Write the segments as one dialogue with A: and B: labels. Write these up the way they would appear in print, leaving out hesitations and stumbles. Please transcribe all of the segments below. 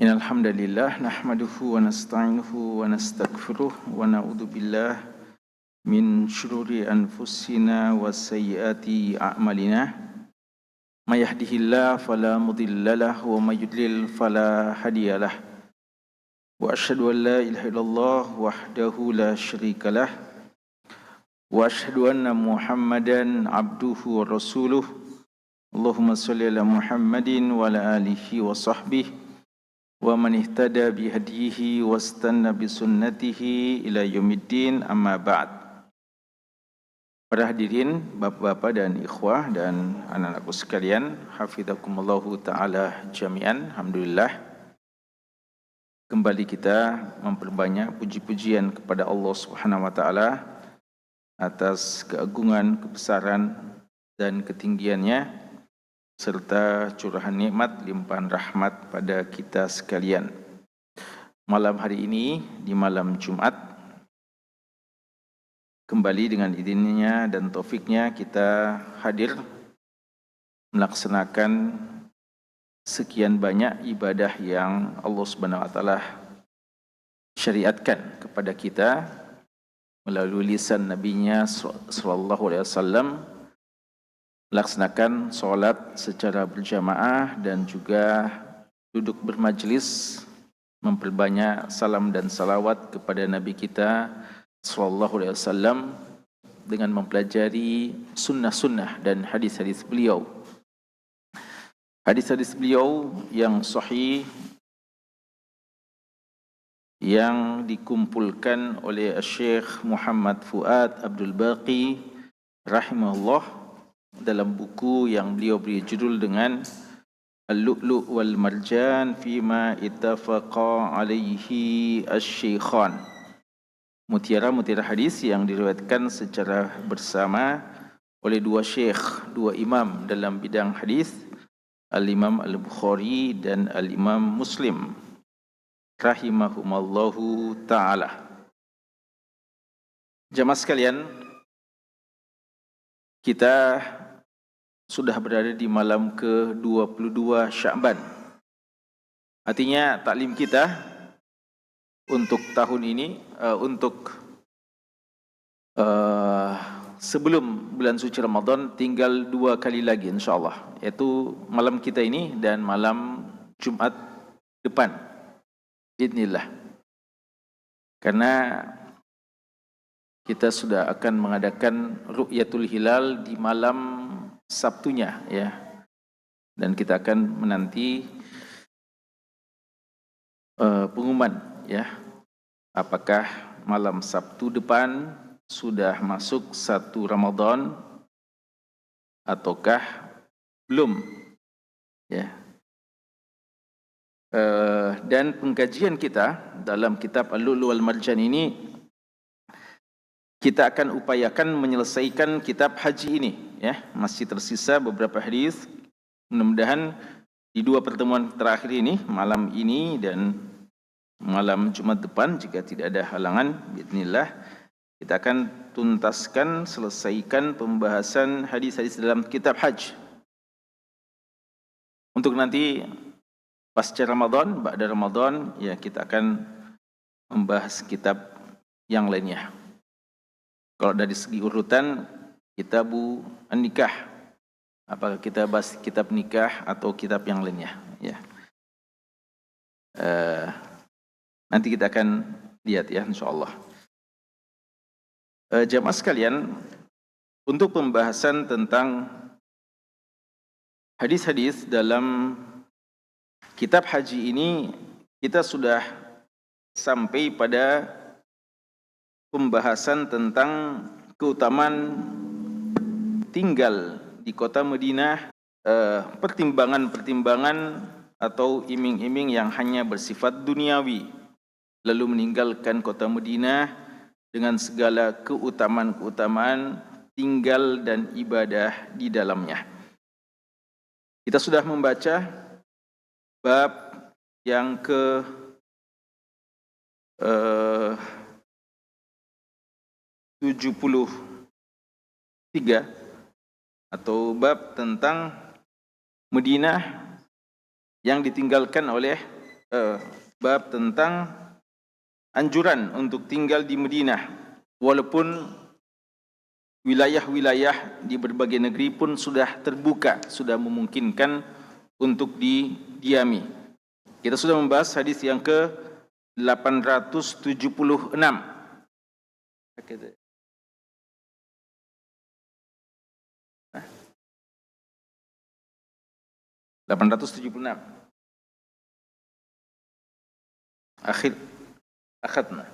A: Innal hamdalillah nahmaduhu wa nasta'inuhu wa nastaghfiruh wa na'udzu billah min shururi anfusina wa sayyiati a'malina. May yahdihillahu fala mudhillalah wa may yudlil fala hadiyalah. Wa asyhadu an la ilaha illallah wahdahu la syarikalah wa asyhadu anna Muhammadan abduhu wa rasuluh. Allahumma shalli ala Muhammadin wa ala alihi wa sahbihi wa man ihtada bihadihi wastanna bisunnatihi ila yaumiddin, amma ba'd. Para hadirin, bapak-bapak dan ikhwah dan anak-anakku sekalian, hafizakumullahu ta'ala jami'an. Alhamdulillah, kembali kita memperbanyak puji-pujian kepada Allah Subhanahu wa ta'ala atas keagungan, kebesaran dan ketinggiannya, serta curahan nikmat, limpahan rahmat pada kita sekalian. Malam hari ini, di malam Jumat, kembali dengan izinnya dan taufiknya kita hadir melaksanakan sekian banyak ibadah yang Allah Subhanahu wa taala syariatkan kepada kita melalui lisan Nabi-Nya sallallahu alaihi wasallam, melaksanakan solat secara berjamaah dan juga duduk bermajlis, memperbanyak salam dan salawat kepada Nabi kita sallallahu alaihi wasallam dengan mempelajari sunnah-sunnah dan hadis-hadis beliau. Hadis-hadis beliau yang sahih yang dikumpulkan oleh Syekh Muhammad Fuad Abdul Baqi rahimahullah dalam buku yang beliau beri judul dengan Al-Lu'lu' wal Marjan fima ittafaqa alaihi asy-syaikhan. Mutiara-mutiara hadis yang diriwayatkan secara bersama oleh dua syekh, dua imam dalam bidang hadis, Al-Imam Al-Bukhari dan Al-Imam Muslim rahimahumallahu ta'ala. Jamaah sekalian, kita sudah berada di malam ke-22 Sya'ban. Artinya taklim kita untuk tahun ini, sebelum bulan suci Ramadan tinggal 2 kali lagi insyaAllah, yaitu malam kita ini dan malam Jumat depan, biidznillah. Karena kita sudah akan mengadakan Ru'yatul Hilal di malam Sabtunya, ya. Dan kita akan menanti pengumuman, ya. Apakah malam Sabtu depan sudah masuk 1 Ramadan ataukah belum, ya. Dan pengkajian kita dalam kitab Al-Lu'lu' wal Marjan ini, kita akan upayakan menyelesaikan kitab haji ini, ya. Masih tersisa beberapa hadis. Mudah-mudahan di 2 pertemuan terakhir ini, malam ini dan malam Jumat depan, jika tidak ada halangan, biidznillah, kita akan tuntaskan, selesaikan pembahasan hadis-hadis dalam kitab haji. Untuk nanti pasca Ramadan, ba'da Ramadan, ya, kita akan membahas kitab yang lainnya. Kalau dari segi urutan Kitabu An-Nikah, apakah kita bahas kitab nikah atau kitab yang lainnya, ya. Nanti kita akan lihat, ya, insyaallah. Jamaah sekalian, untuk pembahasan tentang hadis-hadis dalam kitab haji ini, kita sudah sampai pada pembahasan tentang keutamaan tinggal di kota Madinah, pertimbangan-pertimbangan atau iming-iming yang hanya bersifat duniawi, lalu meninggalkan kota Madinah dengan segala keutamaan-keutamaan tinggal dan ibadah di dalamnya. Kita sudah membaca bab yang ke 73 atau bab tentang Madinah yang ditinggalkan oleh bab tentang anjuran untuk tinggal di Madinah walaupun wilayah-wilayah di berbagai negeri pun sudah terbuka, sudah memungkinkan untuk didiami. Kita sudah membahas hadis yang ke 876. 876. Akhadna.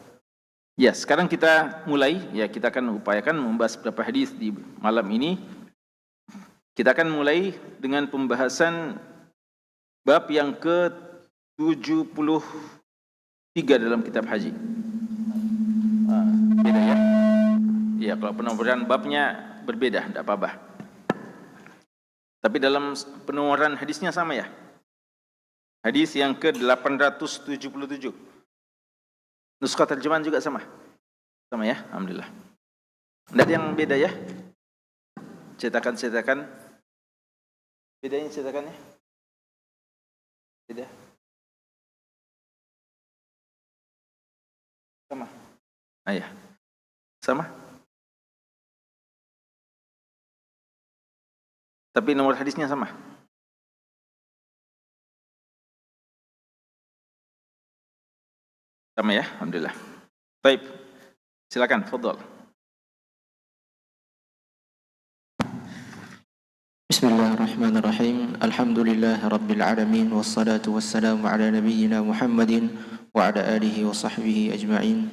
A: Ya, sekarang kita mulai. Ya, kita akan upayakan membahas beberapa hadis di malam ini. Kita akan mulai dengan pembahasan bab yang ke-73 dalam kitab haji. Beda ya? Ya, kalau penomoran babnya berbeda, tidak apa-apa. Tapi dalam penomoran hadisnya sama ya? Hadis yang ke-877. Nuskah terjemahan juga sama? Sama ya? Alhamdulillah. Tidak ada yang beda ya? Cetakan. Bedanya cetakannya? Beda? Sama? Ya. Sama? Tapi nomor hadisnya sama? Sama ya? Alhamdulillah. Baik. Silakan, fadhal.
B: Bismillahirrahmanirrahim. Alhamdulillah rabbil alamin wassalatu wassalamu ala nabiyyina Muhammadin wa ala alihi wa sahbihi ajma'in.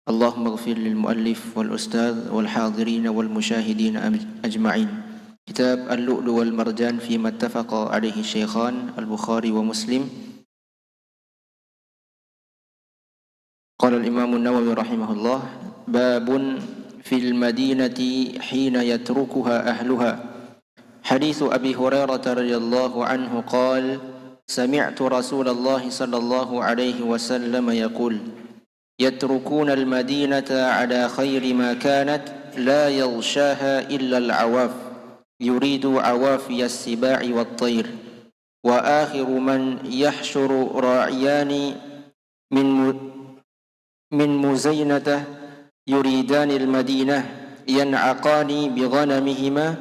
B: Allahumma ighfir lil muallif wal ustadz wal hadirin wal musyahidin ajma'in. Kitab Al-Lu'lu' wal Marjan fi ma ittafaqa alaihi Syaikhan Al-Bukhari wa Muslim. Qala al-Imam an-Nawawi rahimahullah, babun fil madinati hina yatrukuha ahluha. Hadits Abi Hurairah radhiyallahu anhu qala sami'tu Rasulullah sallallahu alaihi wasallam yaqul yatrukuna al-madinata ala khairi ma kanat la yaghshaha illa al-awaf yuridu awafiya as-siba'i wat-tayr wa akhiru man yahshuru ra'iyani min muzaynatah yuridani al-madinah yan'aqani bi ghanamihima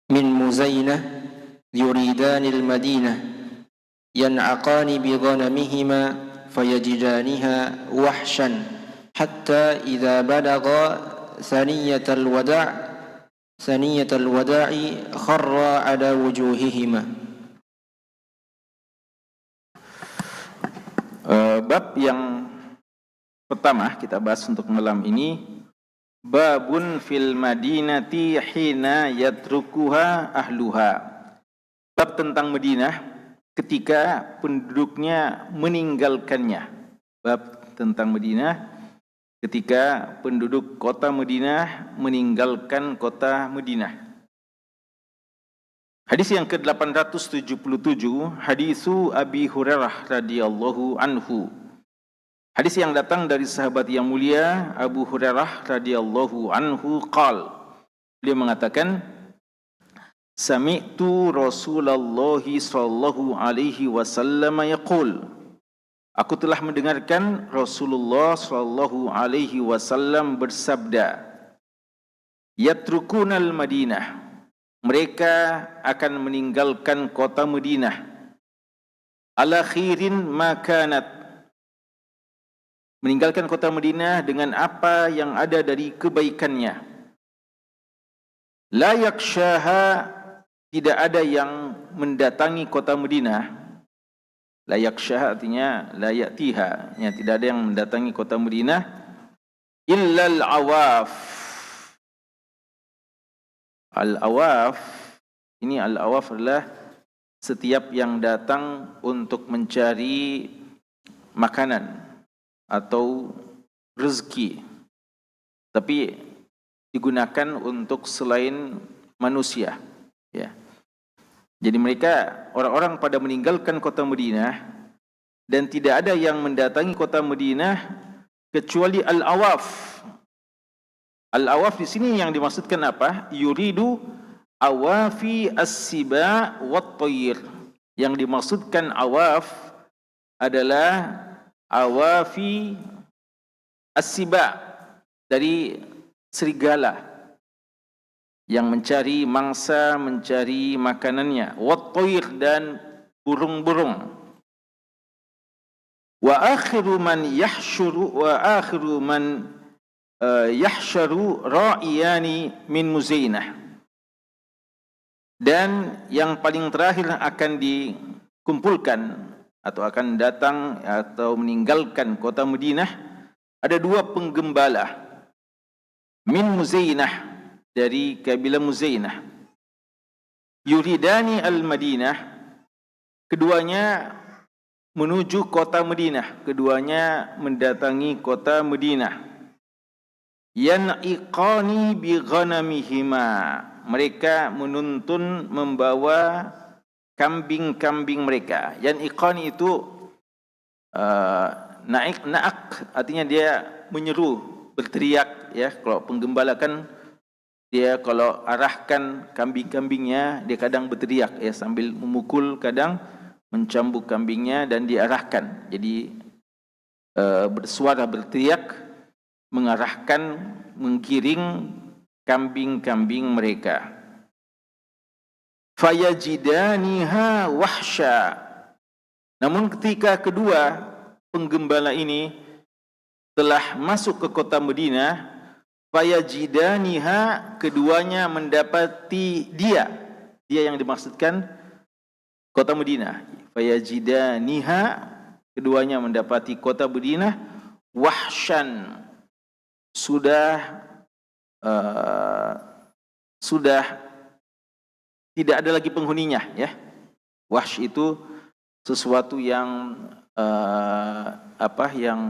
B: min muzaynah yuridani al-madinah yan'aqani bi ghanamihima fayajidaniha wahshan hatta idza balagha ثنية الوداع خر على وجوههما.
A: Bab yang pertama kita bahas untuk malam ini, babun fil madinati hina yatrukuha ahluha. Bab tentang Madinah ketika penduduknya meninggalkannya. Bab tentang Madinah ketika penduduk kota Madinah meninggalkan kota Madinah. Hadis yang ke-877, hadisu Abi Hurairah radhiyallahu anhu. Hadis yang datang dari sahabat yang mulia Abu Hurairah radhiyallahu anhu qala. Beliau mengatakan, sami'tu Rasulullah sallallahu alaihi wasallam yaqul. Aku telah mendengarkan Rasulullah sallallahu alaihi wasallam bersabda, yatrukunal Madinah. Mereka akan meninggalkan kota Madinah. Ala khairin ma kanat. Meninggalkan kota Madinah dengan apa yang ada dari kebaikannya. La yakshaha, tidak ada yang mendatangi kota Madinah. La yakshaha artinya la ya'tiha, ya, tidak ada yang mendatangi kota Madinah illal awaf. Al-awaf, ini al-awaf adalah setiap yang datang untuk mencari makanan atau rezeki, tapi digunakan untuk selain manusia, ya. Jadi mereka, orang-orang pada meninggalkan kota Madinah dan tidak ada yang mendatangi kota Madinah kecuali al-awaf. Al-awaf di sini yang dimaksudkan apa? Yuridu awafi as-siba wat-tayr. Yang dimaksudkan awaf adalah awafi as-siba, dari serigala yang mencari mangsa, mencari makanannya, wat-tayr, dan burung-burung. Wa akhiru man yahsharu ra'iyani min Muzainah. Dan yang paling terakhir akan dikumpulkan atau akan datang atau meninggalkan kota Madinah ada dua penggembala min Muzainah, dari kabilah Muzainah, yuridani al-Madinah, keduanya menuju kota Madinah, keduanya mendatangi kota Madinah. Yan'iqani bi ghanamihima, mereka menuntun membawa kambing-kambing mereka. Yan'iqani itu na'ak artinya dia menyeru, berteriak ya. Kalau penggembala kan dia kalau arahkan kambing-kambingnya dia kadang berteriak ya, sambil memukul, kadang mencambuk kambingnya dan diarahkan. Jadi bersuara, berteriak, mengarahkan, menggiring kambing-kambing mereka. Fayajidaniha wahsya. Namun ketika kedua penggembala ini telah masuk ke kota Madinah, fayajidaniha, keduanya mendapati dia yang dimaksudkan kota Madinah. Fayajidaniha, keduanya mendapati kota Madinah wahsyan, sudah tidak ada lagi penghuninya ya. Wahsy itu sesuatu yang yang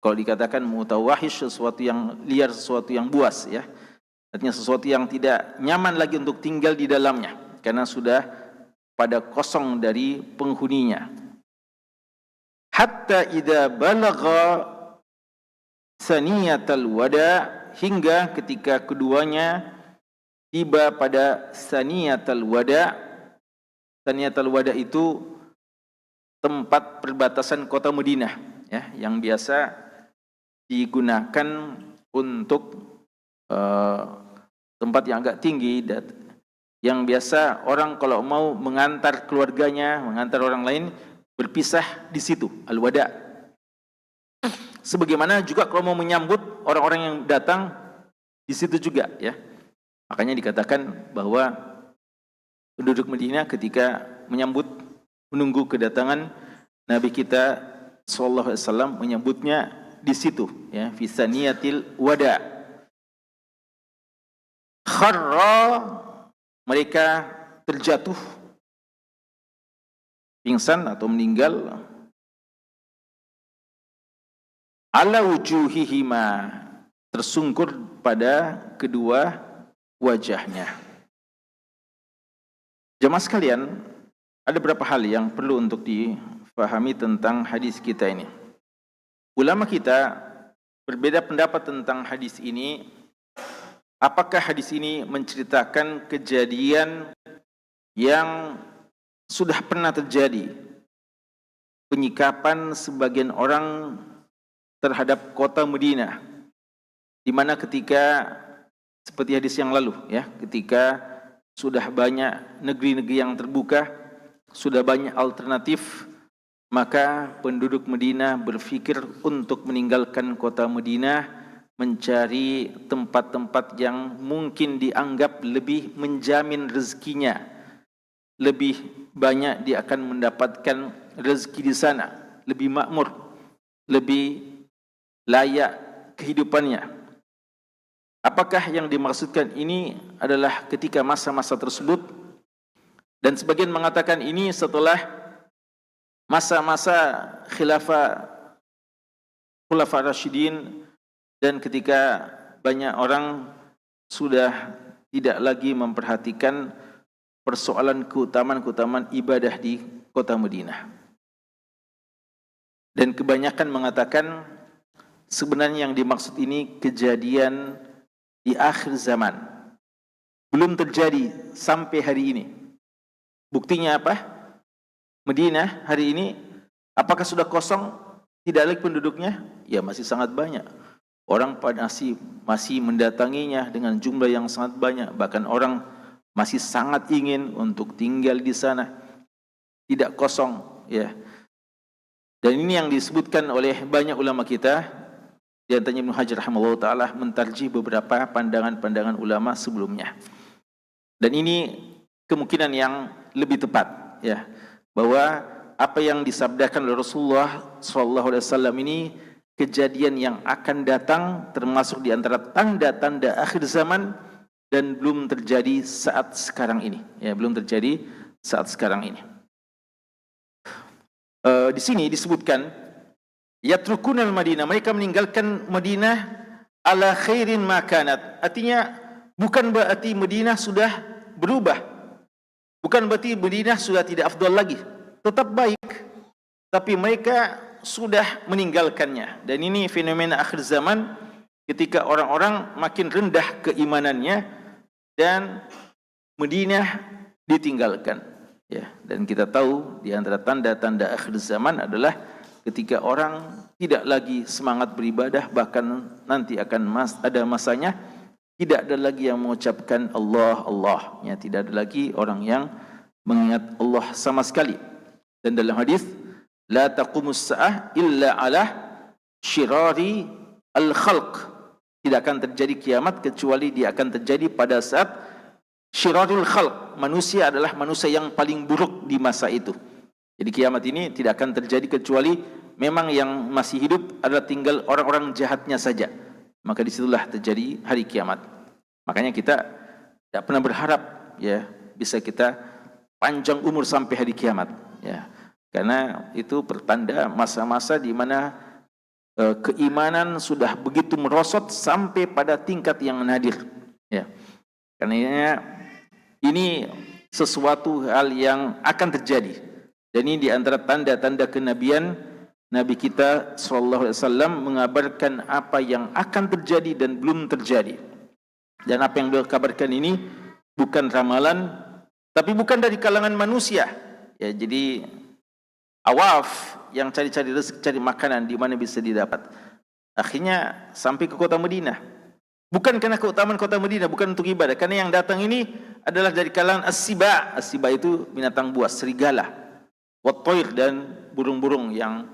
A: kalau dikatakan mutawahish, sesuatu yang liar, sesuatu yang buas ya. Artinya sesuatu yang tidak nyaman lagi untuk tinggal di dalamnya karena sudah pada kosong dari penghuninya. Hatta idza balagha saniyatal wada, hingga ketika keduanya tiba pada saniyatal wada. Saniyatal wada itu tempat perbatasan kota Madinah ya, yang biasa digunakan untuk tempat yang agak tinggi, yang biasa orang kalau mau mengantar keluarganya, mengantar orang lain, berpisah di situ, al-wada. Sebagaimana juga kalau mau menyambut orang-orang yang datang di situ juga ya. Makanya dikatakan bahwa penduduk Madinah ketika menyambut, menunggu kedatangan Nabi kita sallallahu alaihi wasallam, menyambutnya di situ ya, fi saniyatil wada. Kharra, mereka terjatuh, pingsan atau meninggal, ala wujuhihima, tersungkur pada kedua wajahnya. Jemaah sekalian, ada beberapa hal yang perlu untuk difahami tentang hadis kita ini. Ulama kita berbeda pendapat tentang hadis ini. Apakah hadis ini menceritakan kejadian yang sudah pernah terjadi, penyikapan sebagian orang terhadap kota Madinah, di mana ketika seperti hadis yang lalu ya, ketika sudah banyak negeri-negeri yang terbuka, sudah banyak alternatif, maka penduduk Madinah berpikir untuk meninggalkan kota Madinah, mencari tempat-tempat yang mungkin dianggap lebih menjamin rezekinya, lebih banyak dia akan mendapatkan rezeki di sana, lebih makmur, lebih layak kehidupannya. Apakah yang dimaksudkan ini adalah ketika masa-masa tersebut? Dan sebagian mengatakan ini setelah masa-masa khilafah Rasyidin, dan ketika banyak orang sudah tidak lagi memperhatikan persoalan keutamaan ibadah di kota Madinah. Dan kebanyakan mengatakan sebenarnya yang dimaksud ini kejadian di akhir zaman, belum terjadi sampai hari ini. Buktinya apa? Madinah hari ini apakah sudah kosong, tidak lagi penduduknya? Ya masih sangat banyak. Orang masih mendatanginya dengan jumlah yang sangat banyak. Bahkan orang masih sangat ingin untuk tinggal di sana, tidak kosong, ya. Dan ini yang disebutkan oleh banyak ulama kita, di antaranya Ibnu Hajar rahimahullah taala mentarjih beberapa pandangan-pandangan ulama sebelumnya. Dan ini kemungkinan yang lebih tepat, ya, bahwa apa yang disabdakan oleh Rasulullah SAW ini kejadian yang akan datang, termasuk di antara tanda-tanda akhir zaman, dan belum terjadi saat sekarang ini, ya, belum terjadi saat sekarang ini. Di sini disebutkan yatrukunal Madinah, mereka meninggalkan Madinah ala khairin ma kanat. Artinya bukan berarti Madinah sudah berubah, bukan berarti Madinah sudah tidak afdal lagi, tetap baik, tapi mereka sudah meninggalkannya. Dan ini fenomena akhir zaman, ketika orang-orang makin rendah keimanannya dan Madinah ditinggalkan, ya. Dan kita tahu di antara tanda-tanda akhir zaman adalah ketika orang tidak lagi semangat beribadah, bahkan nanti akan ada masanya tidak ada lagi yang mengucapkan Allah, Allah, ya, tidak ada lagi orang yang mengingat Allah sama sekali. Dan dalam hadis, la taqumus sa'ah illa ala syirari al-khalq, tidak akan terjadi kiamat kecuali dia akan terjadi pada saat syirarul khalq, manusia adalah manusia yang paling buruk di masa itu. Jadi kiamat ini tidak akan terjadi kecuali memang yang masih hidup adalah tinggal orang-orang jahatnya saja. Maka disitulah terjadi hari kiamat. Makanya kita tidak pernah berharap, ya, bisa kita panjang umur sampai hari kiamat, ya. Karena itu pertanda masa-masa di mana keimanan sudah begitu merosot sampai pada tingkat yang nadir, ya. Karena ini sesuatu hal yang akan terjadi. Dan ini di antara tanda-tanda kenabian Nabi kita SAW mengabarkan apa yang akan terjadi dan belum terjadi. Dan apa yang beliau kabarkan ini bukan ramalan, tapi bukan dari kalangan manusia, ya. Jadi awaf yang cari-cari rezeki, cari makanan di mana bisa didapat, akhirnya sampai ke kota Madinah. Bukan karena keutamaan kota Madinah, bukan untuk ibadah, karena yang datang ini adalah dari kalangan as-siba. As-siba itu binatang buas, serigala, wat-toir, dan burung-burung yang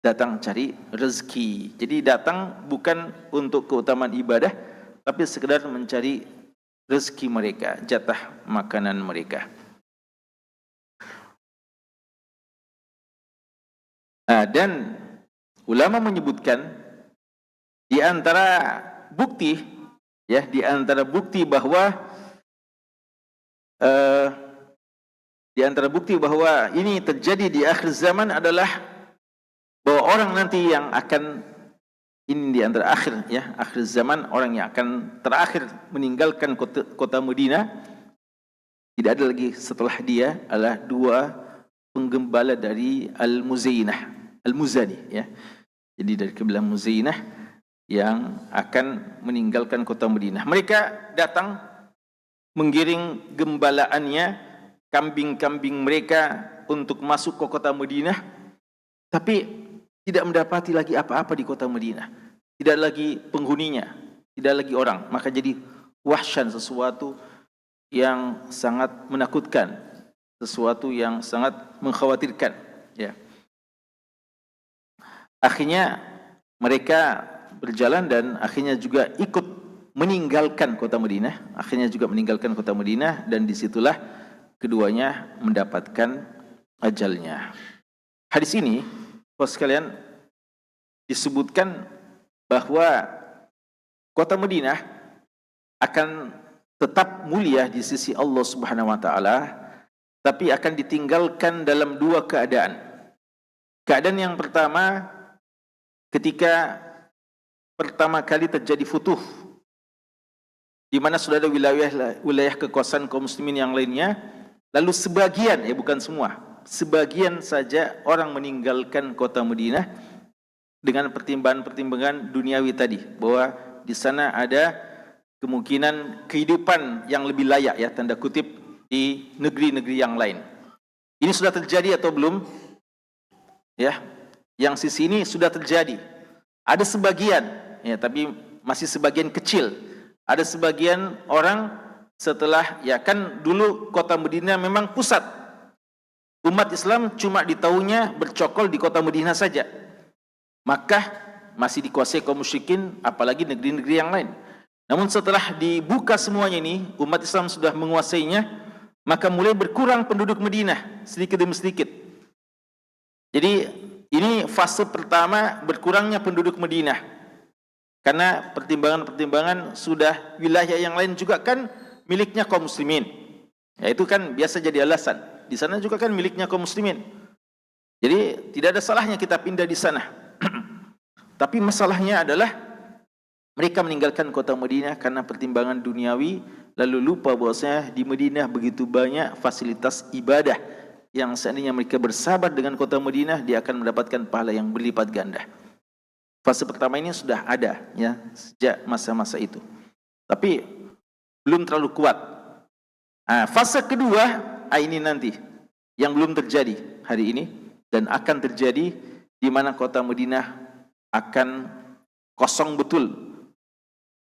A: datang cari rezeki. Jadi datang bukan untuk keutamaan ibadah, tapi sekedar mencari rezeki mereka, jatah makanan mereka. Nah, dan ulama menyebutkan di antara bukti, ya, di antara bukti bahwa ini terjadi di akhir zaman adalah bahwa orang nanti yang akan, ini di antara akhir, ya, akhir zaman, orang yang akan terakhir meninggalkan kota Madinah, tidak ada lagi setelah dia adalah dua penggembala dari Al-Muzani, ya. Jadi dari kabilah Muzainah yang akan meninggalkan kota Madinah. Mereka datang menggiring gembalaannya, kambing-kambing mereka untuk masuk ke kota Madinah, tapi tidak mendapati lagi apa-apa di kota Madinah. Tidak lagi penghuninya, tidak lagi orang. Maka jadi wahsyan, sesuatu yang sangat menakutkan, sesuatu yang sangat mengkhawatirkan, ya. Akhirnya mereka berjalan dan akhirnya juga ikut meninggalkan kota Madinah. Akhirnya juga meninggalkan kota Madinah, dan disitulah keduanya mendapatkan ajalnya. Hadis ini, bos sekalian, disebutkan bahwa kota Madinah akan tetap mulia di sisi Allah Subhanahu wa taala, tapi akan ditinggalkan dalam dua keadaan. Keadaan yang pertama, ketika pertama kali terjadi futuh, di mana sudah ada wilayah kekuasaan kaum muslimin yang lainnya, lalu sebagian, ya bukan semua, sebagian saja orang meninggalkan kota Madinah dengan pertimbangan-pertimbangan duniawi tadi, bahwa di sana ada kemungkinan kehidupan yang lebih layak, ya, tanda kutip, di negeri-negeri yang lain. Ini sudah terjadi atau belum? Ya, yang sisi ini sudah terjadi. Ada sebagian, ya, tapi masih sebagian kecil. Ada sebagian orang setelah, ya kan dulu kota Madinah memang pusat. Umat Islam cuma ditahunya bercokol di kota Madinah saja. Makkah masih dikuasai kaum musyrikin, apalagi negeri-negeri yang lain. Namun setelah dibuka semuanya ini, umat Islam sudah menguasainya, maka mulai berkurang penduduk Madinah sedikit demi sedikit. Jadi ini fase pertama berkurangnya penduduk Madinah. Karena pertimbangan-pertimbangan sudah wilayah yang lain juga kan miliknya kaum muslimin. Ya, itu kan biasa jadi alasan. Di sana juga kan miliknya kaum muslimin. Jadi tidak ada salahnya kita pindah di sana. Tapi masalahnya adalah mereka meninggalkan kota Madinah karena pertimbangan duniawi, lalu lupa bahwasanya di Madinah begitu banyak fasilitas ibadah yang seandainya mereka bersabar dengan kota Madinah, dia akan mendapatkan pahala yang berlipat ganda. Fase pertama ini sudah ada, ya, sejak masa-masa itu. Tapi belum terlalu kuat. Fase kedua ini nanti yang belum terjadi hari ini dan akan terjadi, di mana kota Madinah akan kosong betul,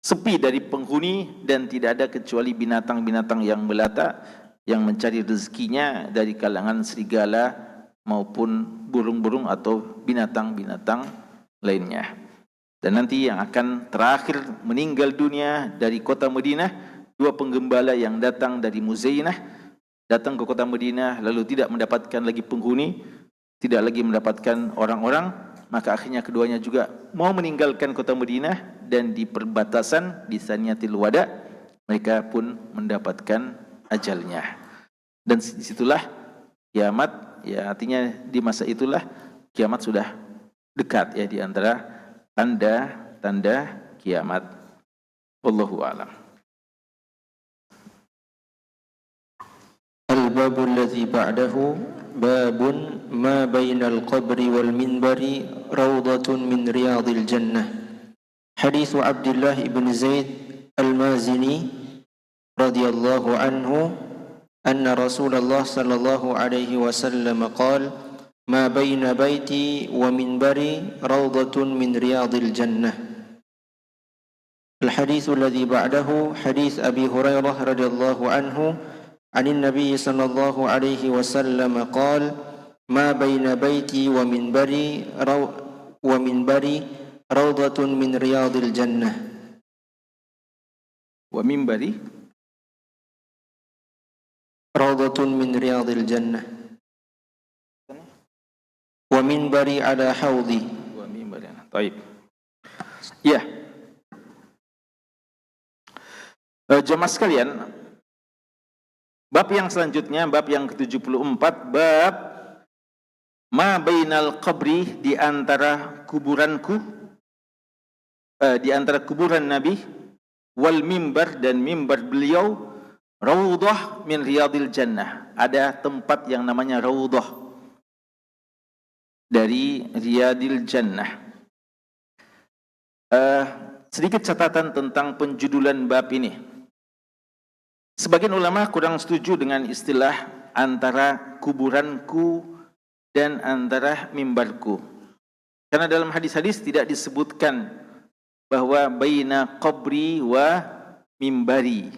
A: sepi dari penghuni, dan tidak ada kecuali binatang-binatang yang melata yang mencari rezekinya dari kalangan serigala maupun burung-burung atau binatang-binatang lainnya. Dan nanti yang akan terakhir meninggal dunia dari kota Madinah, dua penggembala yang datang dari Muzainah, datang ke kota Madinah lalu tidak mendapatkan lagi penghuni, tidak lagi mendapatkan orang-orang, maka akhirnya keduanya juga mau meninggalkan kota Madinah, dan di perbatasan di Saniyatil Wada mereka pun mendapatkan ajalnya. Dan disitulah kiamat, ya, artinya di masa itulah kiamat sudah dekat, ya, di antara tanda-tanda kiamat. Wallahu a'lam.
B: الباب الذي بعده باب ما بين القبر والمنبر روضة من رياض الجنة. حديث عبد الله بن زيد المازني رضي الله عنه أن رسول الله صلى الله عليه وسلم قال ما بين بيتي ومنبري روضة من رياض الجنة. الحديث الذي بعده حديث أبي هريرة رضي الله عنه عن النبي صلى الله عليه وسلم قال ما بين بيتي ومنبري روضة من رياض الجنة.
A: ومنبري
B: روضة من رياض الجنة ومنبري على حوضي.
A: ومنبري. طيب. Ya. Jemaah sekalian, bab yang selanjutnya, bab yang ke-74, bab ma bainal qabri, di antara kuburanku, di antara kuburan Nabi, wal mimbar, dan mimbar beliau, raudhah min riyadil jannah, ada tempat yang namanya raudhah dari riyadil jannah. Sedikit catatan tentang penjudulan bab ini. Sebagian ulama kurang setuju dengan istilah antara kuburanku dan antara mimbarku, karena dalam hadis-hadis tidak disebutkan bahwa baina qabri wa mimbari.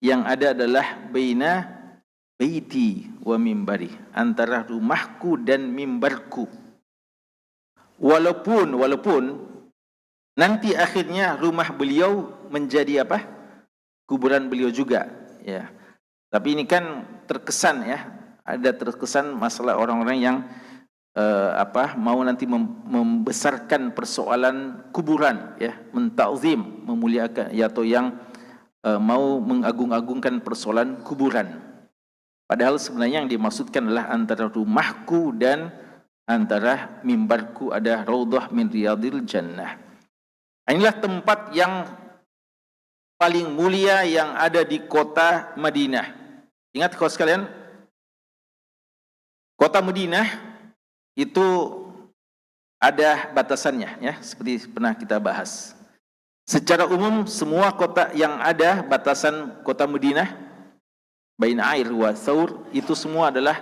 A: Yang ada adalah baina baiti wa mimbari, antara rumahku dan mimbarku. Walaupun nanti akhirnya rumah beliau menjadi apa? Kuburan beliau juga, ya. Tapi ini kan terkesan, ya, ada terkesan masalah orang-orang yang mau nanti membesarkan persoalan kuburan, ya, mentakzim, memuliakan, ya, atau yang mau mengagung-agungkan persoalan kuburan. Padahal sebenarnya yang dimaksudkan adalah antara rumahku dan antara mimbarku ada raudhah min riyadil jannah. Inilah tempat yang paling mulia yang ada di kota Madinah. Ingat kawan sekalian, kota Madinah itu ada batasannya, ya, seperti pernah kita bahas. Secara umum semua kota yang ada batasan kota Madinah, bain air wa thawr, itu semua adalah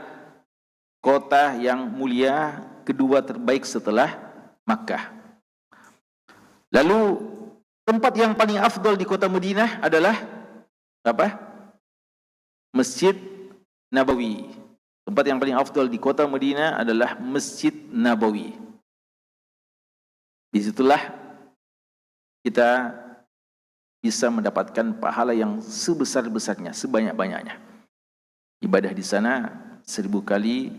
A: kota yang mulia, kedua terbaik setelah Makkah. Lalu tempat yang paling afdal di kota Madinah adalah apa? Masjid Nabawi. Tempat yang paling afdal di kota Madinah adalah Masjid Nabawi. Disitulah kita bisa mendapatkan pahala yang sebesar-besarnya, sebanyak-banyaknya. Ibadah di sana 1000 kali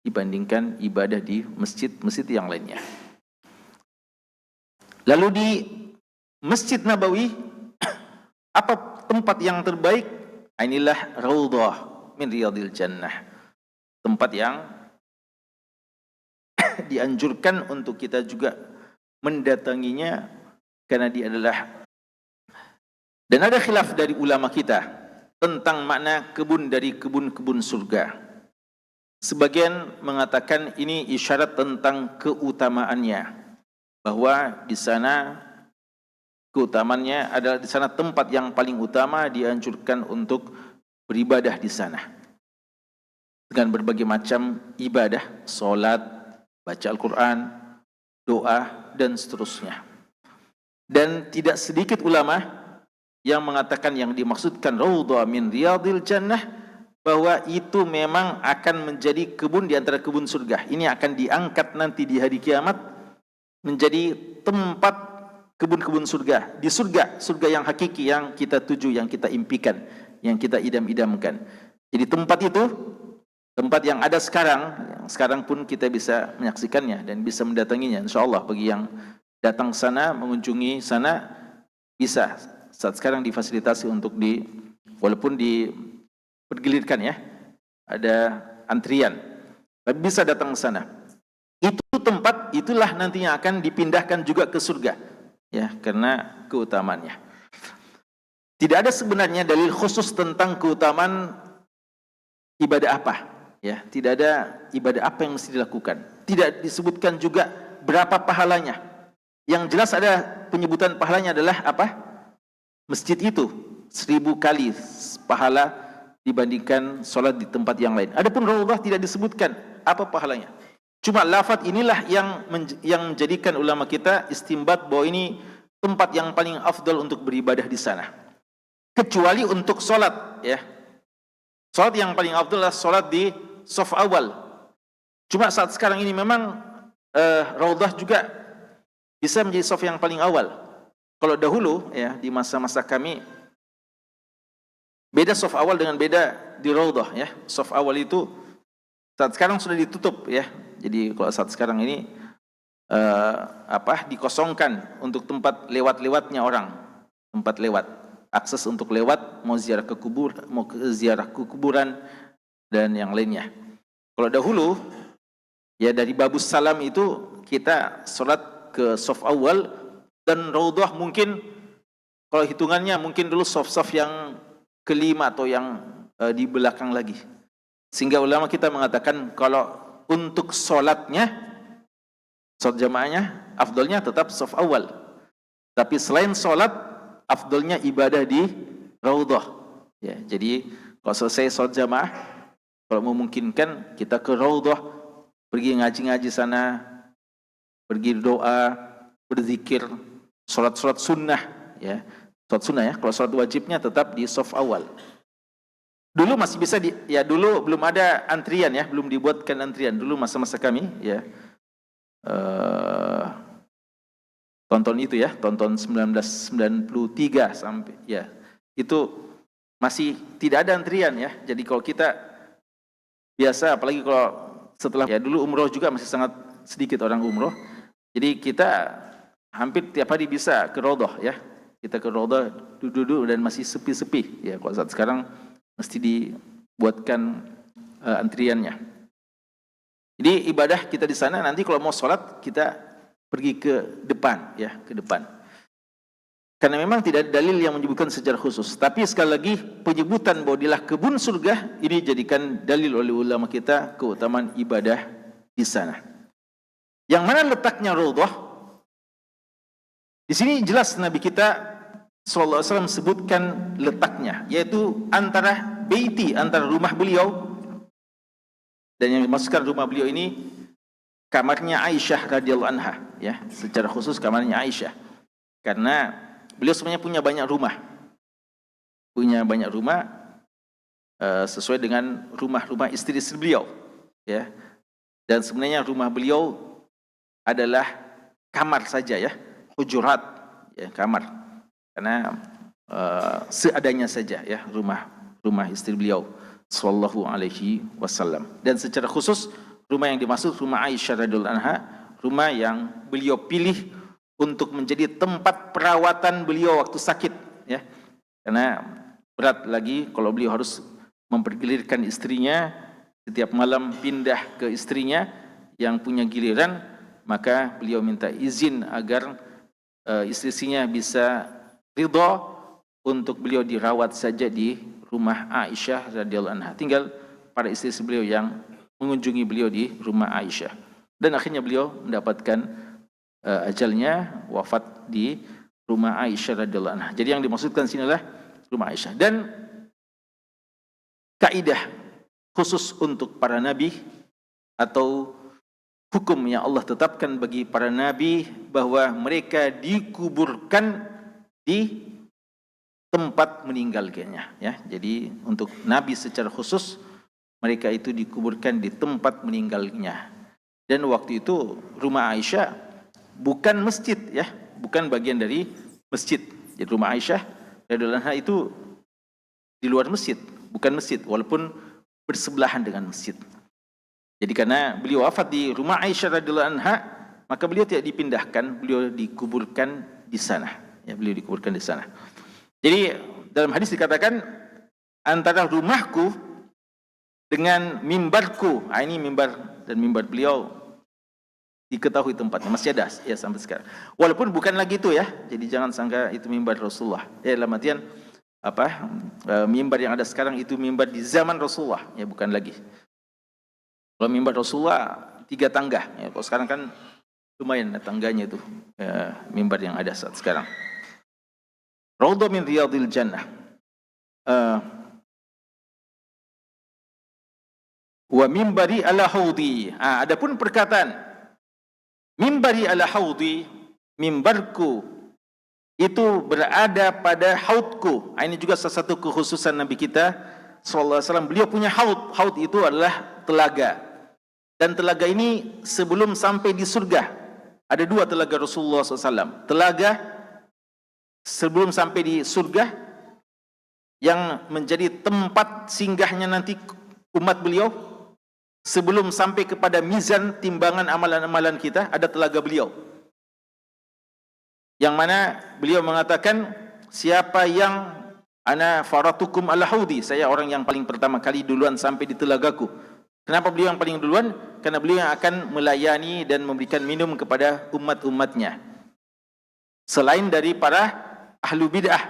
A: dibandingkan ibadah di masjid-masjid yang lainnya. Lalu di Masjid Nabawi, apa tempat yang terbaik? Inilah Raudhah min Riyadil Jannah. Tempat yang dianjurkan untuk kita juga mendatanginya, karena dia adalah, dan ada khilaf dari ulama kita tentang makna kebun dari kebun-kebun surga. Sebagian mengatakan ini isyarat tentang keutamaannya, bahwa di sana keutamaannya adalah di sana tempat yang paling utama, dianjurkan untuk beribadah di sana dengan berbagai macam ibadah, salat, baca Al-Quran, doa, dan seterusnya. Dan tidak sedikit ulama yang mengatakan yang dimaksudkan Raudhah min Riyadil Jannah, bahwa itu memang akan menjadi kebun di antara kebun surga. Ini akan diangkat nanti di hari kiamat menjadi tempat kebun-kebun surga. Di surga, surga yang hakiki, yang kita tuju, yang kita impikan, yang kita idam-idamkan. Jadi tempat itu, tempat yang ada sekarang pun kita bisa menyaksikannya dan bisa mendatanginya. InsyaAllah bagi yang datang sana, mengunjungi sana, bisa. Saat sekarang difasilitasi untuk walaupun dipergilirkan ya, ada antrian, tapi bisa datang ke sana. Itu tempat, itulah nantinya akan dipindahkan juga ke surga, ya, karena keutamaannya. Tidak ada sebenarnya dalil khusus tentang keutamaan ibadah apa, ya, tidak ada ibadah apa yang mesti dilakukan. Tidak disebutkan juga berapa pahalanya. Yang jelas ada penyebutan pahalanya adalah apa? Masjid itu 1000 kali pahala dibandingkan sholat di tempat yang lain. Adapun Raudhah tidak disebutkan apa pahalanya. Cuma lafaz inilah yang menjadikan ulama kita istimbat bahwa ini tempat yang paling afdal untuk beribadah di sana. Kecuali untuk sholat, ya. Sholat yang paling afdal adalah sholat di shaf awal. Cuma saat sekarang ini memang Raudhah juga bisa menjadi shaf yang paling awal. Kalau dahulu, ya, di masa-masa kami, beda shaf awal dengan beda di Raudhah, ya. Shaf awal itu saat sekarang sudah ditutup, ya. Jadi kalau saat sekarang ini dikosongkan untuk tempat lewat-lewatnya orang, tempat lewat, akses untuk lewat, mau ziarah ke kuburan dan yang lainnya. Kalau dahulu, ya, dari Babus Salam itu kita sholat ke shaf awal, dan Raudhah mungkin kalau hitungannya mungkin dulu shaf-shaf yang kelima atau yang di belakang lagi. Sehingga ulama kita mengatakan kalau untuk sholatnya, sholat jamaahnya, afdolnya tetap shaf awal. Tapi selain sholat, afdolnya ibadah di Raudhah. Ya, jadi kalau selesai sholat jamaah, kalau memungkinkan kita ke Raudhah, pergi ngaji-ngaji sana, pergi doa, berzikir, sholat sunnah, ya, sholat sunnah, ya. Kalau sholat wajibnya tetap di shaf awal. Dulu masih bisa dulu belum ada antrian, ya, belum dibuatkan antrian. Dulu masa-masa kami, ya, tonton itu, ya, tonton 1993 sampai, ya, itu masih tidak ada antrian, ya. Jadi kalau kita biasa, apalagi kalau setelah, ya, dulu umroh juga masih sangat sedikit orang umroh. Jadi kita hampir tiap hari bisa ke Raudhah, ya. Kita ke Raudhah duduk-duduk dan masih sepi-sepi, ya. Kalau saat sekarang mesti dibuatkan antriannya. Jadi ibadah kita di sana, nanti kalau mau sholat kita pergi ke depan, ya, ke depan. Karena memang tidak ada dalil yang menyebutkan secara khusus. Tapi sekali lagi penyebutan bahwa dialah kebun surga ini jadikan dalil oleh ulama kita keutamaan ibadah di sana. Yang mana letaknya Raudhah? Di sini jelas Nabi kita sallallahu alaihi wasallam sebutkan letaknya, yaitu antara baiti, antara rumah beliau Dan yang dimasukkan rumah beliau ini kamarnya Aisyah radhiyallahu anha, ya, secara khusus kamarnya Aisyah. Karena beliau sebenarnya punya banyak rumah. Sesuai dengan rumah-rumah istri-istri beliau, ya. Dan sebenarnya rumah beliau adalah kamar saja, ya, hujurat, ya, kamar. Karena seadanya saja, ya, rumah istri beliau sallallahu alaihi wasallam. Dan secara khusus rumah yang dimaksud rumah Aisyah radhiyallahu anha, rumah yang beliau pilih untuk menjadi tempat perawatan beliau waktu sakit, ya. Karena berat lagi kalau beliau harus mempergilirkan istrinya, setiap malam pindah ke istrinya yang punya giliran, maka beliau minta izin agar istri-istrinya bisa ridha untuk beliau dirawat saja di rumah Aisyah radhiyallahu anha. Tinggal para istri beliau yang mengunjungi beliau di rumah Aisyah. Dan akhirnya beliau mendapatkan ajalnya, wafat di rumah Aisyah radhiyallahu anha. Jadi yang dimaksudkan sini adalah rumah Aisyah. Dan kaidah khusus untuk para nabi atau hukum yang Allah tetapkan bagi para nabi bahwa mereka dikuburkan di tempat meninggalnya, ya. Jadi untuk nabi secara khusus mereka itu dikuburkan di tempat meninggalnya. Dan waktu itu rumah Aisyah bukan masjid, ya, bukan bagian dari masjid. Jadi rumah Aisyah radhiyallahu anha itu di luar masjid, bukan masjid, walaupun bersebelahan dengan masjid. Jadi karena beliau wafat di rumah Aisyah radhiyallahu anha, maka beliau tidak dipindahkan, beliau dikuburkan di sana, ya, beliau dikuburkan di sana. Jadi dalam hadis dikatakan antara rumahku dengan mimbarku, ini mimbar dan mimbar beliau diketahui tempatnya, masih ada, ya, sampai sekarang. Walaupun bukan lagi itu, ya. Jadi jangan sangka itu mimbar Rasulullah. Ya, dalam artian mimbar yang ada sekarang itu mimbar di zaman Rasulullah, ya, bukan lagi. Kalau mimbar Rasulullah 3 tangga, ya, kalau sekarang kan lumayan tangganya itu, ya, mimbar yang ada saat sekarang. Raudhah min riyadil jannah. Wa mimbari ala haudi. Adapun perkataan mimbari ala haudi, mimbarku itu berada pada haudku. Ini juga salah satu kekhususan Nabi kita sallallahu alaihi wasallam. Beliau punya haud. Haud itu adalah telaga. Dan telaga ini sebelum sampai di surga, ada 2 telaga Rasulullah SAW. Telaga sebelum sampai di surga yang menjadi tempat singgahnya nanti umat beliau. Sebelum sampai kepada mizan timbangan amalan-amalan kita, ada telaga beliau. Yang mana beliau mengatakan, siapa yang ana faratukum ala haudi, saya orang yang paling pertama kali duluan sampai di telagaku. Kenapa beliau yang paling duluan? Karena beliau yang akan melayani dan memberikan minum kepada umat-umatnya. Selain dari para ahlu bid'ah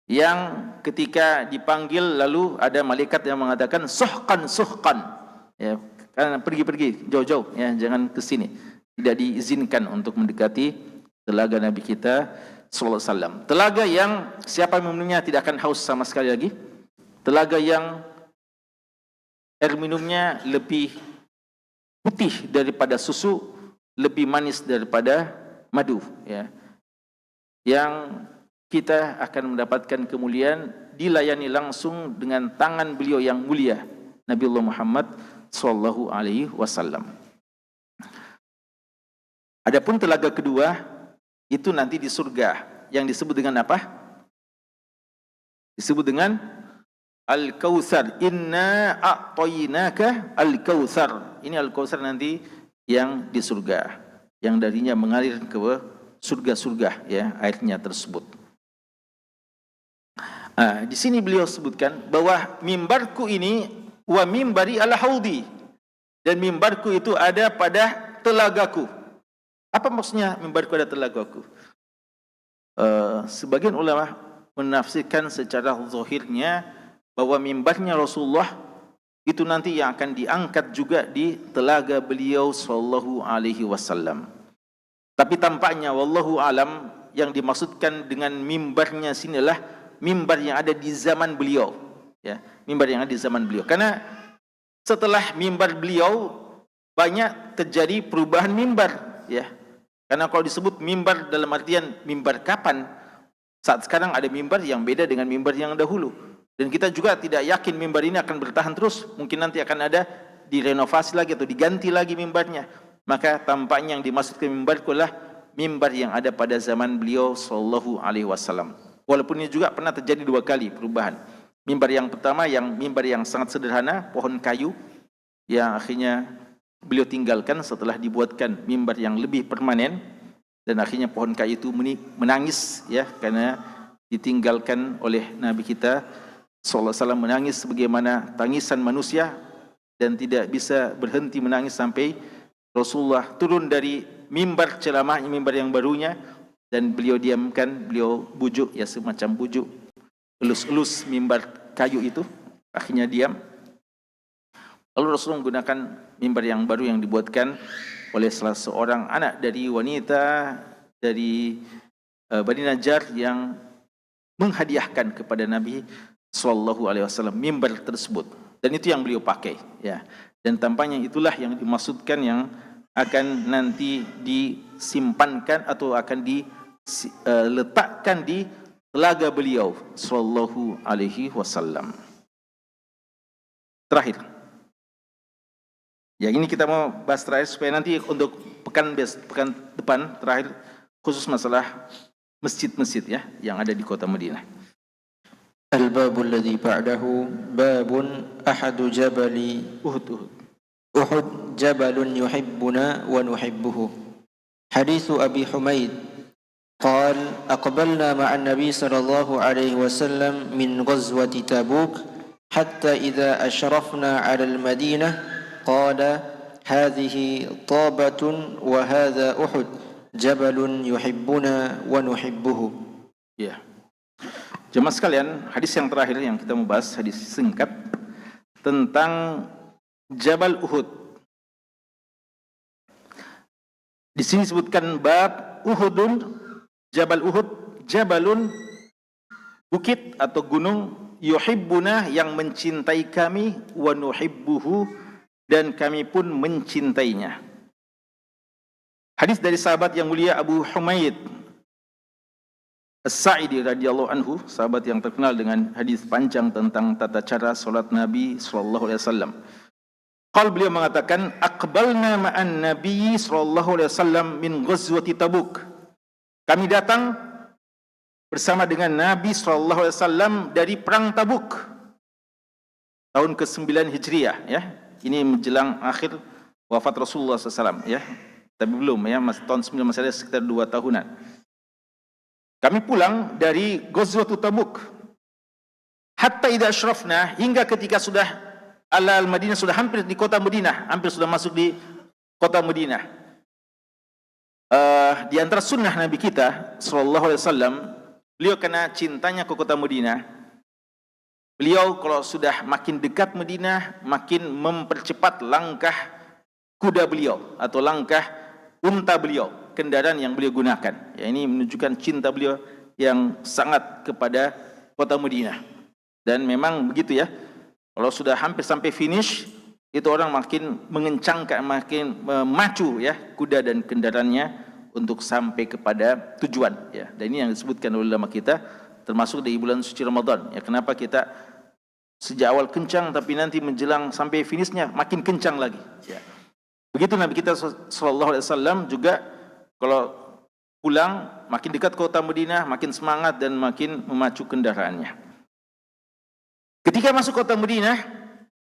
A: yang ketika dipanggil lalu ada malaikat yang mengatakan suhqan, ya, karena pergi jauh-jauh, ya, jangan ke sini. Tidak diizinkan untuk mendekati telaga Nabi kita sallallahu alaihi wasallam. Telaga yang siapa yang meminumnya tidak akan haus sama sekali lagi. Telaga yang air minumnya lebih putih daripada susu, lebih manis daripada madu, ya. Yang kita akan mendapatkan kemuliaan dilayani langsung dengan tangan beliau yang mulia, Nabiullah Muhammad sallallahu alaihi wasallam. Adapun telaga kedua itu nanti di surga yang disebut dengan apa? Disebut dengan Al-Kautsar. Inna a'tainaka Al-Kautsar. Ini Al-Kautsar nanti yang di surga, yang darinya mengalir ke surga-surga, ya, airnya tersebut. Di sini beliau sebutkan bahwa mimbarku ini wa mimbari ala haudi, dan mimbarku itu ada pada telagaku. Apa maksudnya mimbarku ada telagaku? Sebagian ulama menafsirkan secara zahirnya bahwa mimbarnya Rasulullah itu nanti yang akan diangkat juga di telaga beliau sallallahu alaihi wasallam. Tapi tampaknya wallahu alam yang dimaksudkan dengan mimbarnya sini adalah mimbar yang ada di zaman beliau, ya, mimbar yang ada di zaman beliau. Karena setelah mimbar beliau banyak terjadi perubahan mimbar, ya. Karena kalau disebut mimbar dalam artian mimbar kapan, saat sekarang ada mimbar yang beda dengan mimbar yang dahulu. Dan kita juga tidak yakin mimbar ini akan bertahan terus. Mungkin nanti akan ada direnovasi lagi atau diganti lagi mimbarnya. Maka tampaknya yang dimaksudkan mimbar adalah mimbar yang ada pada zaman beliau sallallahu alaihi wasallam. Walaupun ini juga pernah terjadi 2 kali perubahan. Mimbar yang pertama yang mimbar yang sangat sederhana, pohon kayu, yang akhirnya beliau tinggalkan setelah dibuatkan mimbar yang lebih permanen, dan akhirnya pohon kayu itu menangis, ya, karena ditinggalkan oleh Nabi kita sallallahu alaihi wasallam, menangis sebagaimana tangisan manusia dan tidak bisa berhenti menangis sampai Rasulullah turun dari mimbar ceramahnya, mimbar yang barunya, dan beliau diamkan, beliau bujuk, ya, semacam bujuk, elus-elus mimbar kayu itu, akhirnya diam. Lalu Rasulullah menggunakan mimbar yang baru yang dibuatkan oleh salah seorang anak dari wanita dari Bani Najjar yang menghadiahkan kepada Nabi sallallahu alaihi wasallam mimbar tersebut, dan itu yang beliau pakai, ya. Dan tampaknya itulah yang dimaksudkan yang akan nanti disimpankan atau akan diletakkan di telaga beliau sallallahu alaihi wasallam. Terakhir, ya, ini kita mau bahas terakhir supaya nanti untuk pekan depan terakhir khusus masalah masjid-masjid, ya, yang ada di kota Madinah.
B: Al-babul ladzi ba'dahu babun ahadu jabali Uhud jabalun yuhibbuna wa nuhibbuhu. Hadithu Abi Humaid قال أقبلنا مع النبي صلى الله عليه وسلم من غزوة تبوك حتى إذا أشرفنا على المدينة قال هذه طابة وهذا أحد جبل يحبنا ونحبه.
A: Ya. Jemaah sekalian, hadis yang terakhir yang kita mau bahas, hadis singkat tentang Jabal Uhud. Di sini disebutkan bab Uhudun, Jabal Uhud, Jabalun, bukit atau gunung, yuhibbuna, yang mencintai kami, wa nuhibbuhu, dan kami pun mencintainya. Hadis dari sahabat yang mulia Abu Humaid As-Sa'idi radhiyallahu anhu, sahabat yang terkenal dengan hadis panjang tentang tata cara salat Nabi sallallahu alaihi wasallam. Beliau mengatakan, aqbalna ma'an Nabi sallallahu alaihi wasallam min ghazwati Tabuk. Kami datang bersama dengan Nabi sallallahu alaihi wasallam dari perang Tabuk tahun ke-9 Hijriah, ya. Ini menjelang akhir wafat Rasulullah SAW, ya. Tapi belum, ya, masih tahun 9, masih ada sekitar 2 tahunan. Kami pulang dari Ghazwat Tabuk. Hatta idza asyrafna, hingga ketika sudah al-Madinah, sudah hampir di kota Madinah, hampir sudah masuk di kota Madinah. Di antara sunnah Nabi kita sallallahu alaihi wasallam, beliau karena cintanya ke kota Madinah, beliau kalau sudah makin dekat Madinah, makin mempercepat langkah kuda beliau atau langkah unta beliau, kendaraan yang beliau gunakan. Ya, ini menunjukkan cinta beliau yang sangat kepada kota Madinah. Dan memang begitu, ya. Kalau sudah hampir sampai finish, itu orang makin mengencangkan, makin memacu, ya, kuda dan kendaraannya untuk sampai kepada tujuan, ya. Dan ini yang disebutkan oleh ulama kita, termasuk di bulan suci Ramadan. Ya, kenapa kita sejak awal kencang, tapi nanti menjelang sampai finishnya makin kencang lagi, ya. Begitu Nabi kita sallallahu alaihi wasallam juga, kalau pulang makin dekat kota Madinah, makin semangat dan makin memacu kendaraannya. Ketika masuk kota Madinah,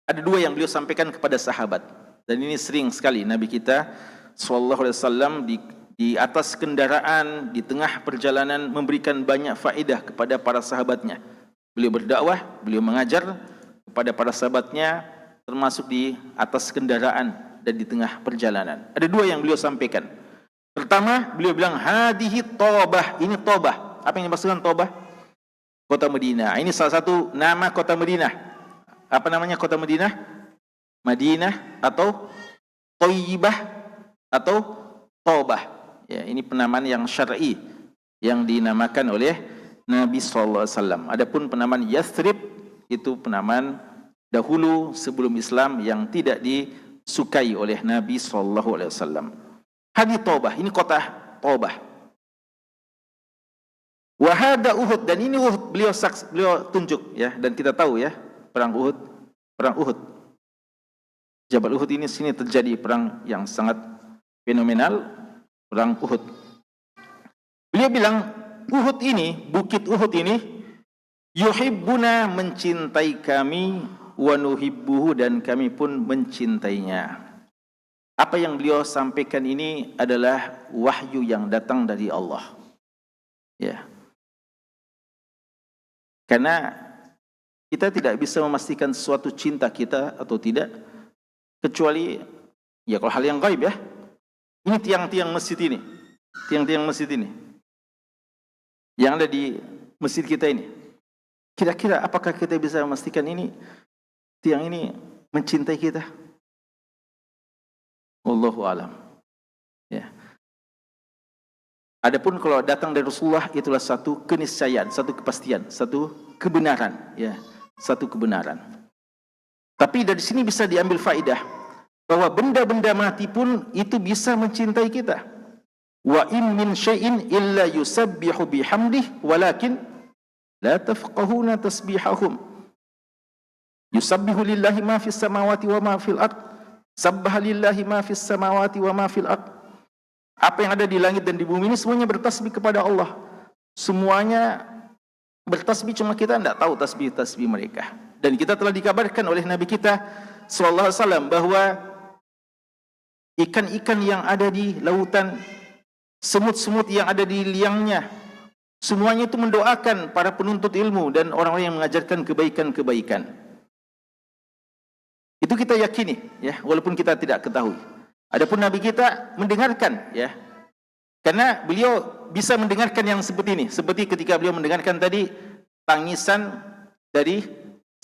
A: ada 2 yang beliau sampaikan kepada sahabat, dan ini sering sekali Nabi kita sallallahu alaihi wasallam di atas kendaraan, di tengah perjalanan memberikan banyak faedah kepada para sahabatnya. Beliau berdakwah, beliau mengajar kepada para sahabatnya, termasuk di atas kendaraan dan di tengah perjalanan. Ada 2 yang beliau sampaikan. Pertama, beliau bilang, hadihi Tobah, ini Tobah. Apa yang dimaksudkan Tobah? Kota Madinah. Ini salah satu nama kota Madinah. Apa namanya kota Madinah? Madinah atau Thayyibah atau Tobah. Ya, ini penamaan yang syar'i yang dinamakan oleh Nabi sallallahu alaihi wasallam. Adapun penamaan Yathrib itu penamaan dahulu sebelum Islam yang tidak disukai oleh Nabi SAW. Hadi Taubah, ini kota Taubah. Wahada Uhud, dan ini Uhud, beliau tunjuk ya, dan kita tahu ya, perang Uhud. Jabal Uhud ini sini terjadi perang yang sangat fenomenal, perang Uhud. Beliau bilang Uhud ini, bukit Uhud ini, yuhibbuna, mencintai kami, wa nuhibbuhu, dan kami pun mencintainya. Apa yang beliau sampaikan ini adalah wahyu yang datang dari Allah. Ya. Karena kita tidak bisa memastikan sesuatu cinta kita atau tidak, kecuali ya kalau hal yang gaib ya. Ini tiang-tiang masjid ini, tiang-tiang masjid ini, yang ada di masjid kita ini. Kira-kira apakah kita bisa memastikan ini, tiang ini mencintai kita? Wallahu alam. Ya. Adapun kalau datang dari Rasulullah, itulah satu keniscayaan, satu kepastian, satu kebenaran, ya, satu kebenaran. Tapi dari sini bisa diambil faedah bahwa benda-benda mati pun itu bisa mencintai kita. Wa in min syai'in illa yusabbihu bihamdihi walakin la tafqahuna tasbihahum. Yusabbihu lillahi ma fis samawati wa ma fil ard. Sabbaha lillahi ma fis samawati wa ma fil ard. Apa yang ada di langit dan di bumi ini semuanya bertasbih kepada Allah. Semuanya bertasbih, cuma kita tidak tahu tasbih-tasbih mereka. Dan kita telah dikabarkan oleh Nabi kita sallallahu alaihi wasallam bahwa ikan-ikan yang ada di lautan, semut-semut yang ada di liangnya, semuanya itu mendoakan para penuntut ilmu dan orang-orang yang mengajarkan kebaikan-kebaikan. Itu kita yakini, ya, walaupun kita tidak ketahui. Adapun Nabi kita mendengarkan, ya, karena beliau bisa mendengarkan yang seperti ini, seperti ketika beliau mendengarkan tadi tangisan dari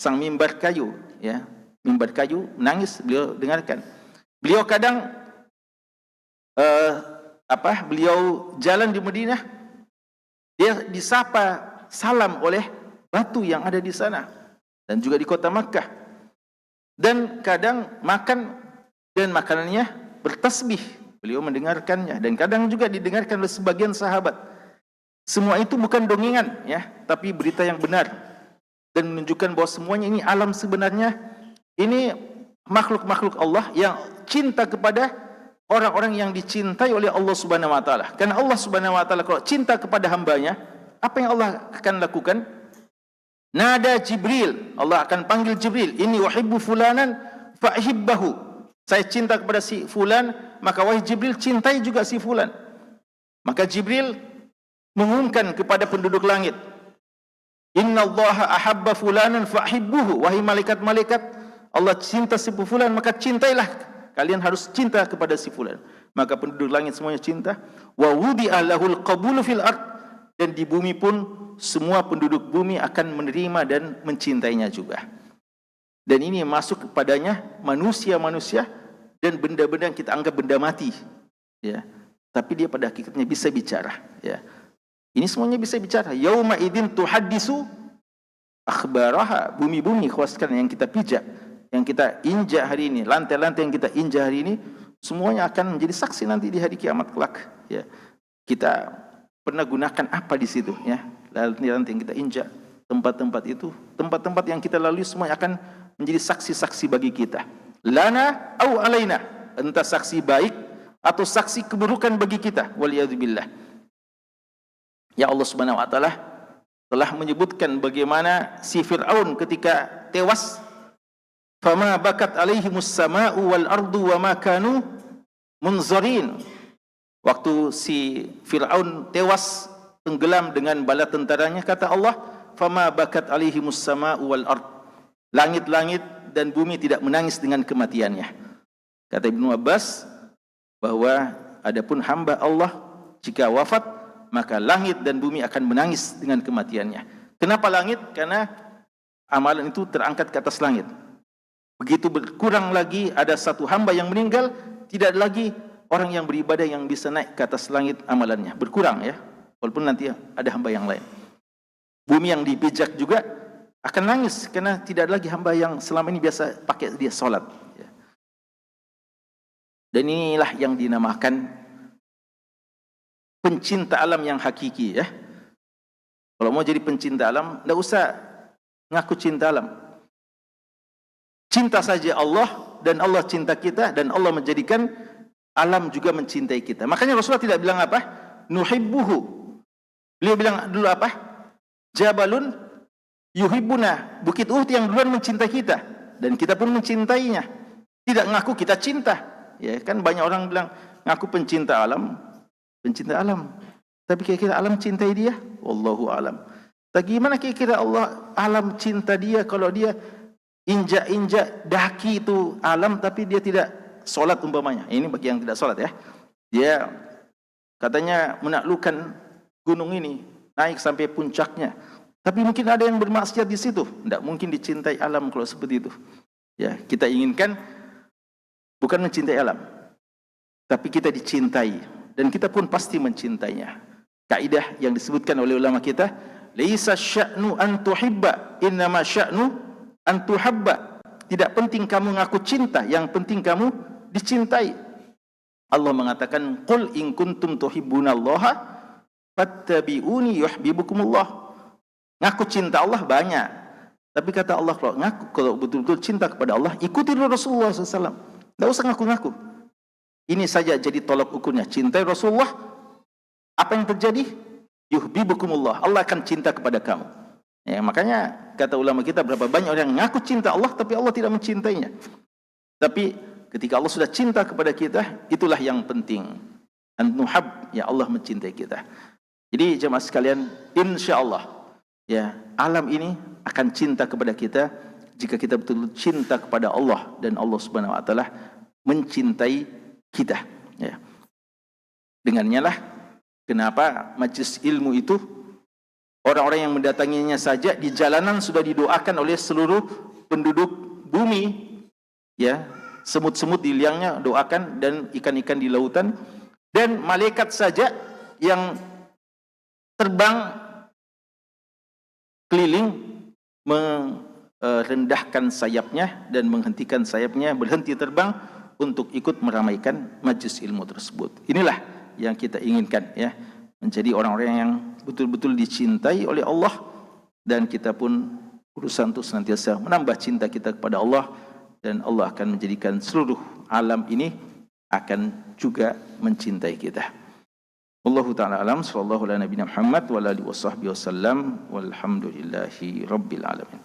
A: sang mimbar kayu, ya, mimbar kayu menangis, beliau dengarkan. Beliau kadang beliau jalan di Madinah, dia disapa salam oleh batu yang ada di sana, dan juga di kota Makkah. Dan kadang makan dan makanannya bertasbih, beliau mendengarkannya, dan kadang juga didengarkan oleh sebagian sahabat. Semua itu bukan dongengan, ya, tapi berita yang benar, dan menunjukkan bahwa semuanya ini alam sebenarnya, ini makhluk-makhluk Allah yang cinta kepada orang-orang yang dicintai oleh Allah Subhanahu wa taala. Karena Allah Subhanahu wa taala kalau cinta kepada hambanya, apa yang Allah akan lakukan? Nada Jibril, Allah akan panggil Jibril, inni uhibbu fulanan fa'hibbahu. Saya cinta kepada si fulan, maka wahai Jibril, cintai juga si fulan. Maka Jibril mengumumkan kepada penduduk langit, innallaha ahabba fulanan fa'hibbuhu. Wahai malaikat-malaikat, Allah cinta si fulan, maka cintailah. Kalian harus cinta kepada si fulan. Maka penduduk langit semuanya cinta. Wa wudi'a lahul qabulu fil ard. Dan di bumi pun semua penduduk bumi akan menerima dan mencintainya juga. Dan ini masuk kepadanya manusia-manusia dan benda-benda yang kita anggap benda mati, ya. Tapi dia pada hakikatnya bisa bicara, ya. Ini semuanya bisa bicara. Yauma idzin tuhaddisu akhbaraha. Bumi-bumi khususkan yang kita pijak, yang kita injak hari ini, lantai-lantai yang kita injak hari ini, semuanya akan menjadi saksi nanti di hari kiamat kelak, ya. Kita pernah gunakan apa di situ, ya? Lantai-lantai yang kita injak, tempat-tempat itu, tempat-tempat yang kita lalui, semuanya akan menjadi saksi-saksi bagi kita. Lana au alaina, entah saksi baik atau saksi keburukan bagi kita. Waliyadzubillah. Ya, Allah Subhanahu wa taala telah menyebutkan bagaimana si Fir'aun ketika tewas, fama bakat alaihimus sama'u wal ardu wa ma kanu munzarin. Waktu si Fir'aun tewas, tenggelam dengan bala tentaranya, kata Allah, fama bakat alaihimus sama'u wal ard. Langit-langit dan bumi tidak menangis dengan kematiannya. Kata Ibnu Abbas bahwa adapun hamba Allah jika wafat, maka langit dan bumi akan menangis dengan kematiannya. Kenapa langit? Karena amalan itu terangkat ke atas langit. Begitu berkurang lagi ada satu hamba yang meninggal, tidak lagi orang yang beribadah yang bisa naik ke atas langit amalannya. Berkurang, ya. Walaupun nanti ada hamba yang lain. Bumi yang dipijak juga akan nangis karena tidak ada lagi hamba yang selama ini biasa pakai dia solat. Dan inilah yang dinamakan pencinta alam yang hakiki ya. Kalau mau jadi pencinta alam, tidak usah ngaku cinta alam. Cinta saja Allah dan Allah cinta kita dan Allah menjadikan alam juga mencintai kita. Makanya Rasulullah tidak bilang apa? Nuhibbuhu. Beliau bilang dulu apa? Jabalun yuhibbuna. Bukit Uhud yang duluan mencintai kita dan kita pun mencintainya. Tidak ngaku kita cinta. Ya, kan banyak orang bilang ngaku pencinta alam. Tapi kira-kira alam cintai dia? Wallahu alam. Bagaimana kira-kira Allah alam cinta dia kalau dia injak-injak daki itu alam tapi dia tidak solat umpamanya. Ini bagi yang tidak solat ya. Dia katanya menaklukkan gunung ini, naik sampai puncaknya. Tapi mungkin ada yang bermaksiat di situ. Tidak mungkin dicintai alam kalau seperti itu. Ya, kita inginkan bukan mencintai alam, tapi kita dicintai dan kita pun pasti mencintainya. Kaidah yang disebutkan oleh ulama kita, laisa sya'nu an tuhibba, innama sya'nu an tuhabba. Tidak penting kamu ngaku cinta, yang penting kamu dicintai. Allah mengatakan, qul in kuntum tuhibbunallaha fattabi'uni yuhibbukumullah. Ngaku cinta Allah banyak, tapi kata Allah kalau betul-betul cinta kepada Allah, ikuti Rasulullah SAW. Tidak usah ngaku-ngaku. Ini saja jadi tolak ukurnya. Cintai Rasulullah, apa yang terjadi? Yuhibbukumullah. Allah akan cinta kepada kamu. Ya, makanya kata ulama kita, berapa banyak orang yang ngaku cinta Allah tapi Allah tidak mencintainya. Tapi ketika Allah sudah cinta kepada kita, itulah yang penting. An-nuhab, ya Allah mencintai kita. Jadi jemaah sekalian, insyaallah ya, alam ini akan cinta kepada kita jika kita betul-betul cinta kepada Allah dan Allah Subhanahu wa taala mencintai kita ya. Dengannya lah kenapa majelis ilmu itu orang-orang yang mendatanginya saja di jalanan sudah didoakan oleh seluruh penduduk bumi ya. Semut-semut di liangnya doakan dan ikan-ikan di lautan, dan malaikat saja yang terbang keliling merendahkan sayapnya dan menghentikan sayapnya, berhenti terbang untuk ikut meramaikan majelis ilmu tersebut. Inilah yang kita inginkan ya, menjadi orang-orang yang betul-betul dicintai oleh Allah, dan kita pun berusaha untuk senantiasa menambah cinta kita kepada Allah, dan Allah akan menjadikan seluruh alam ini akan juga mencintai kita. Wallahu ta'ala alam, sallallahu ala nabiyina Muhammad wa ala alihi wasahbihi wasallam, walhamdulillahi rabbil alamin.